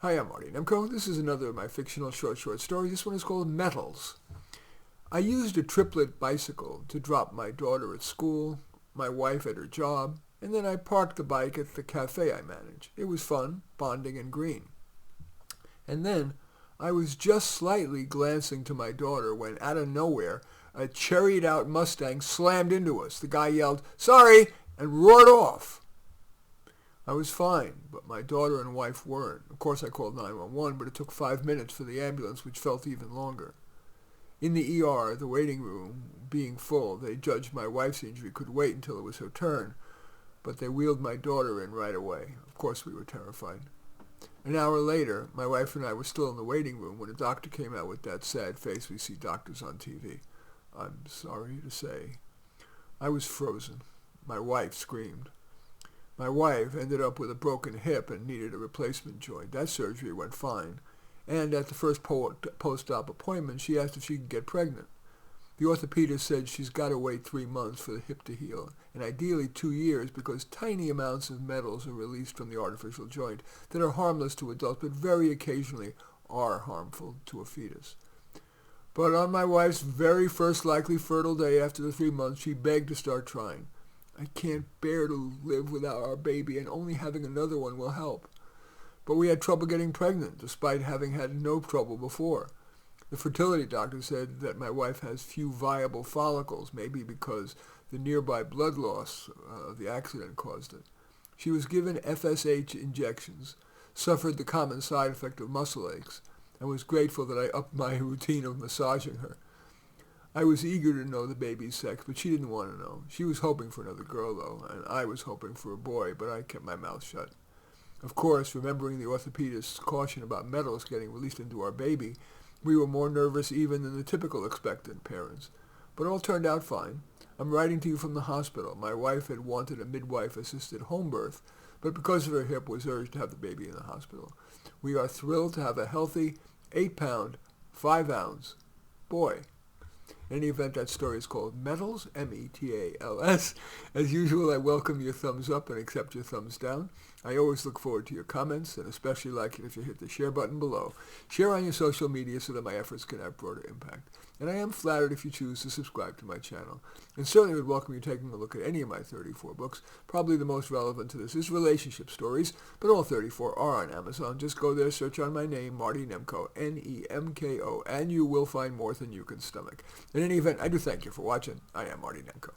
Hi, I'm Marty Nemko. This is another of my fictional short stories. This one is called Metals. I used a triplet bicycle to drop my daughter at school, my wife at her job, and then I parked the bike at the cafe I manage. It was fun, bonding, and green. And then I was just slightly glancing to my daughter when, out of nowhere, a cherried-out Mustang slammed into us. The guy yelled, "Sorry!" and roared off. I was fine, but my daughter and wife weren't. Of course, I called 911, but it took 5 minutes for the ambulance, which felt even longer. In the ER, the waiting room being full, they judged my wife's injury could wait until it was her turn, but they wheeled my daughter in right away. Of course, we were terrified. An hour later, my wife and I were still in the waiting room when a doctor came out with that sad face we see doctors on TV. I'm sorry to say, I was frozen. My wife screamed. My wife ended up with a broken hip and needed a replacement joint. That surgery went fine. And at the first post-op appointment, she asked if she could get pregnant. The orthopedist said she's got to wait 3 months for the hip to heal, and ideally 2 years because tiny amounts of metals are released from the artificial joint that are harmless to adults, but very occasionally are harmful to a fetus. But on my wife's very first likely fertile day after the 3 months, she begged to start trying. I can't bear to live without our baby, and only having another one will help. But we had trouble getting pregnant, despite having had no trouble before. The fertility doctor said that my wife has few viable follicles, maybe because the nearby blood loss of the accident caused it. She was given FSH injections, suffered the common side effect of muscle aches, and was grateful that I upped my routine of massaging her. I was eager to know the baby's sex, but she didn't want to know. She was hoping for another girl, though, and I was hoping for a boy, but I kept my mouth shut. Of course, remembering the orthopedist's caution about metals getting released into our baby, we were more nervous even than the typical expectant parents. But all turned out fine. I'm writing to you from the hospital. My wife had wanted a midwife-assisted home birth, but because of her hip was urged to have the baby in the hospital. We are thrilled to have a healthy 8-pound, 5-ounce boy. In any event, that story is called Metals, M-E-T-A-L-S. As usual, I welcome your thumbs up and accept your thumbs down. I always look forward to your comments, and especially like it if you hit the share button below. Share on your social media so that my efforts can have broader impact. And I am flattered if you choose to subscribe to my channel. And certainly would welcome you taking a look at any of my 34 books. Probably the most relevant to this is Relationship Stories, but all 34 are on Amazon. Just go there, search on my name, Marty Nemko, N-E-M-K-O, and you will find more than you can stomach. In any event, I do thank you for watching. I am Marty Nemko.